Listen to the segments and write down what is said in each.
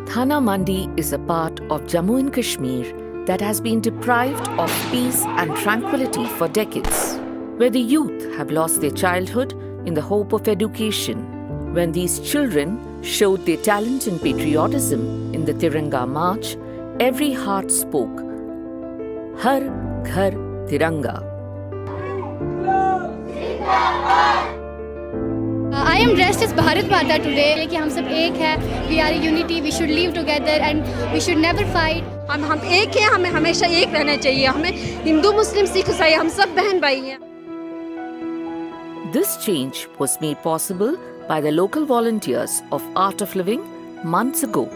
Thana Mandi is a part of Jammu and Kashmir that has been deprived of peace and tranquility for decades, where the youth have lost their childhood in the hope of education. When these children showed their talent and patriotism in the Tiranga March, every heart spoke, Har Ghar Tiranga. I am dressed as Bharat Mata today कि हम सब एक है, we are unity, we should live together and we should never fight. हम एक हैं, हमें हमेशा एक रहना चाहिए. हमें हिंदू मुस्लिम सिख ईसाई हम सब बहन भाई हैं. This change was made possible by the local volunteers of Art of Living months ago.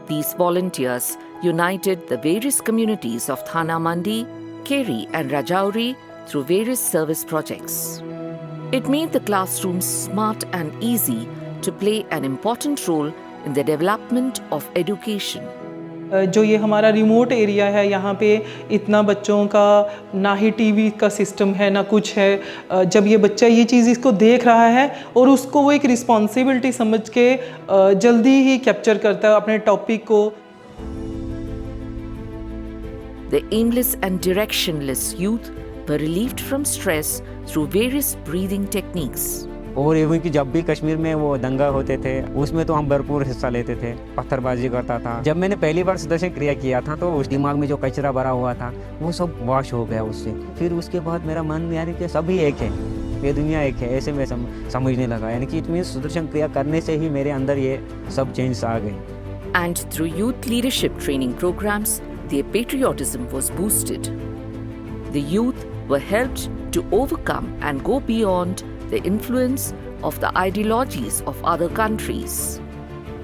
These volunteers united the various communities of Thana Mandi, Keri and Rajouri through various service projects. It made the classrooms smart and easy to play an important role in the development of education. जो ये हमारा remote area है, यहाँ पे इतना बच्चों का ना ही टीवी का सिस्टम है ना कुछ है. जब ये बच्चा ये चीज़ इसको देख रहा है और उसको वो एक रिस्पॉन्सिबिलिटी समझ के जल्दी ही कैप्चर करता है अपने टॉपिक को. The aimless and directionless youth were relieved from stress through various breathing techniques. और ये कि जब भी कश्मीर में वो दंगा होते थे उसमें तो हम भरपूर हिस्सा लेते थे, पत्थरबाजी करता था. जब मैंने पहली बार सुदर्शन क्रिया किया था तो उस दिमाग में जो कचरा भरा हुआ था वो सब वॉश हो गया उससे. फिर उसके बाद मेरा मन यानी कि सभी एक है, ये दुनिया एक है, ऐसे मैं समझने लगा. यानी कि इतनी सुदर्शन क्रिया करने से ही मेरे अंदर ये सब चेंज आ गए. And through youth leadership training programs, their patriotism was boosted. The youth were helped to overcome and go beyond the influence of the ideologies of other countries.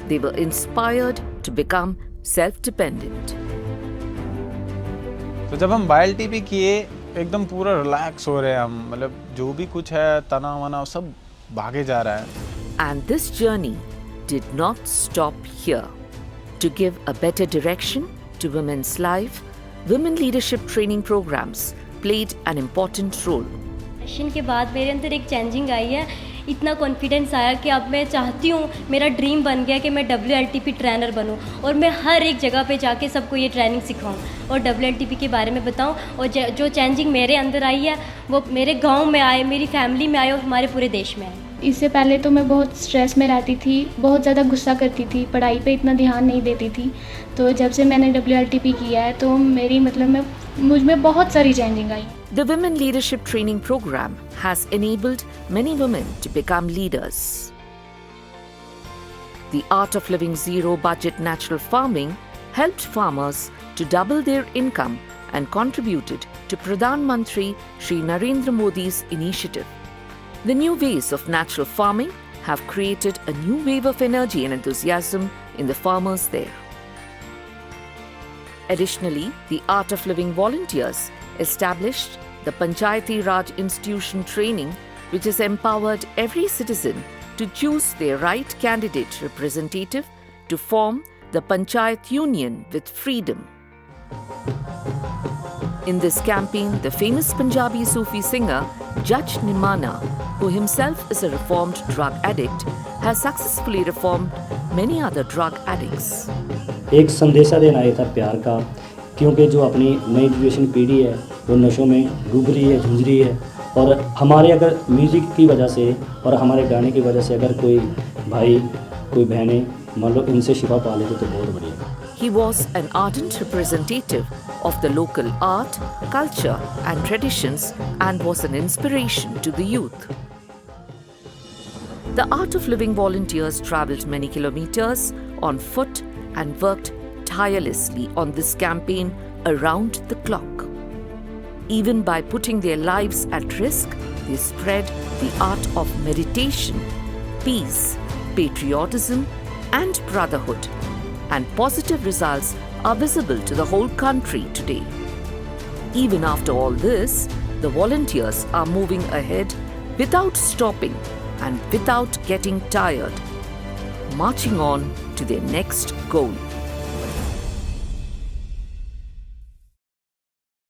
They were inspired to become self-dependent. तो जब हम bile TP किए एकदम पूरा relax हो रहे हैं हम, मतलब जो भी कुछ है तना वना सब भागे जा रहा है. And this journey did not stop here. To give a better direction to women's life, women leadership training programs played an important role. Session के बाद मेरे अंदर एक चेंजिंग आई है. इतना कॉन्फिडेंस आया कि अब मैं चाहती हूँ, मेरा ड्रीम बन गया कि मैं WLTP ट्रेनर बनूँ और मैं हर एक जगह पे जाके सबको ये ट्रेनिंग सिखाऊँ और WLTP के बारे में बताऊँ. और जो चेंजिंग मेरे अंदर आई है वो मेरे गांव में आए, मेरी फैमिली में आए और हमारे पूरे देश में आए. इससे पहले तो मैं बहुत स्ट्रेस में रहती थी, बहुत ज़्यादा गुस्सा करती थी, पढ़ाई पे इतना ध्यान नहीं देती थी. तो जब से मैंने WLTP किया है तो मेरी मुझ में बहुत सारी changing I. The Women Leadership Training Program has enabled many women to become leaders. The Art of Living Zero Budget Natural Farming helped farmers to double their income and contributed to Pradhan Mantri Shri Narendra Modi's initiative. The new ways of natural farming have created a new wave of energy and enthusiasm in the farmers there. Additionally, the Art of Living volunteers established the Panchayati Raj Institution training, which has empowered every citizen to choose their right candidate representative to form the Panchayat Union with freedom. In this campaign, the famous Punjabi Sufi singer Judge Nimana, who himself is a reformed drug addict, has successfully reformed many other drug addicts. एक संदेशा देना ये था प्यार का, क्योंकि जो अपनी नई जनरेशन पीढ़ी है वो नशों में डूब रही है, झुंझ रही है. और हमारे अगर म्यूज़िक की वजह से और हमारे गाने की वजह से अगर कोई भाई कोई बहनें मान लो इनसे शिफा पा लेते तो बहुत बढ़िया. He was an ardent representative of the local art, culture and traditions and was an inspiration to the youth. The Art of Living volunteers travelled many kilometers on foot and worked tirelessly on this campaign around the clock. Even by putting their lives at risk, they spread the art of meditation, peace, patriotism and brotherhood. And positive results are visible to the whole country today. Even after all this, the volunteers are moving ahead without stopping and without getting tired, marching on to their next goal.